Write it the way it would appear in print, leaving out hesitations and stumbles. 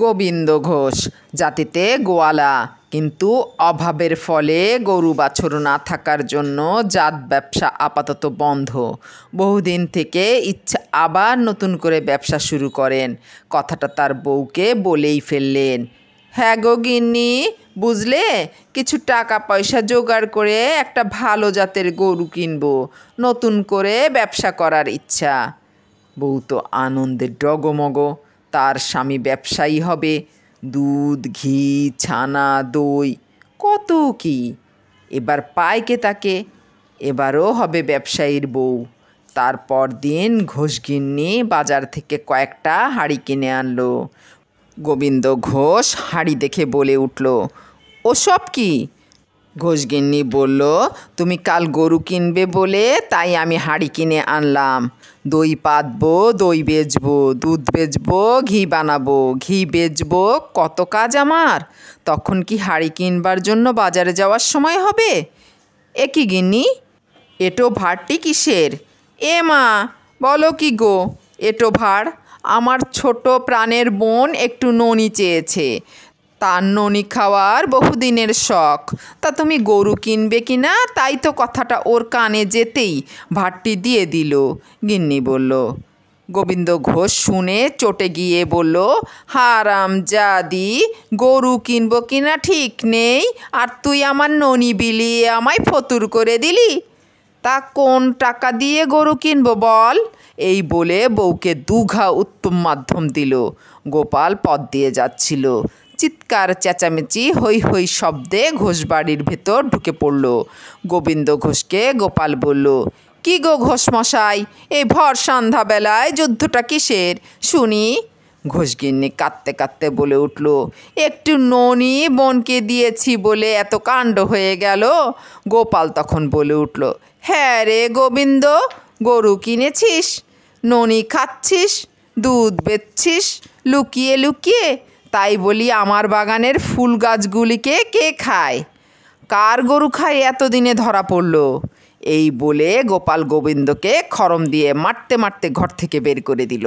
গোবিন্দ ঘোষ জাতিতে গোয়ালা, কিন্তু অভাবের ফলে গরু বাছুর না থাকার জন্য জাত ব্যবসা আপাতত বন্ধ। বহুদিন থেকে ইচ্ছা আবার নতুন করে ব্যবসা শুরু করেন। কথাটা তার বউকে বলেই ফেললেন। হ্যাঁ গো গিন্নি, বুঝলে, কিছু টাকা পয়সা জোগাড় করে একটা ভালো জাতের গরু কিনবো, নতুন করে ব্যবসা করার ইচ্ছা। বউ তো আনন্দে ডগমগ। তার স্বামী ব্যবসায়ী হবে, দুধ, ঘি, ছানা, দই, কত কি। এবার পায় কে তাকে? এবারও হবে ব্যবসায়ীর বউ। তারপর দিন ঘোষগিন্নি বাজার থেকে কয়েকটা হাঁড়ি কিনে আনলো। গোবিন্দ ঘোষ হাঁড়ি দেখে বলে উঠল, ওসব কি? ঘোষগিন্নি বলল, তুমি কাল গরু কিনবে বলে তাই আমি হাঁড়ি কিনে আনলাম। দই পাতবো, দই বেচবো, দুধ বেচবো, ঘি বানাবো, ঘি বেচবো, কত কাজ আমার। তখন কি হাঁড়ি কিনবার জন্য বাজারে যাওয়ার সময় হবে? এ কি গিন্নি, এটো ভাঁড়টি কিসের? এ মা, বলো কি গো, এটো ভাঁড়? আমার ছোট প্রাণের বোন একটু ননি চেয়েছে, তার ননি খাওয়ার বহুদিনের শখ। তা তুমি গরু কিনবে কি না, তাই তো কথাটা ওর কানে যেতেই ভাঁড়টি দিয়ে দিল। গিন্নি বলল। গোবিন্দ ঘোষ শুনে চটে গিয়ে বলল, হারামজাদি, গরু কিনবো কিনা ঠিক নেই, আর তুই আমার ননি বিলিয়ে আমায় ফতুর করে দিলি। তা কোন টাকা দিয়ে গরু কিনবো বল? এই বলে বউকে দুঘা উত্তম মাধ্যম দিল। গোপাল পথ দিয়ে যাচ্ছিল। চিৎকার চেঁচামেচি হৈ হৈ শব্দে ঘোষবাড়ির ভেতর ঢুকে পড়ল। গোবিন্দ ঘোষকে গোপাল বলল, কি গো ঘোষমশাই, এই ভর সন্ধ্যাবেলায় যুদ্ধটা কিসের শুনি? ঘোষগিন্নি কাঁদতে কাঁদতে বলে উঠল, একটু ননি বোনকে দিয়েছি বলে এত কাণ্ড হয়ে গেল। গোপাল তখন বলে উঠল, হ্যাঁ রে গোবিন্দ, গরু কিনেছিস, ননি খাচ্ছিস, দুধ বেচছিস লুকিয়ে লুকিয়ে, তাই বলি আমার বাগানের ফুল গাছগুলিকে কে খায়? কার গরু খায় এতদিনে ধরা পড়ল। এই বলে গোপাল গোবিন্দকে খড়ম দিয়ে মারতে মারতে ঘর থেকে বের করে দিল।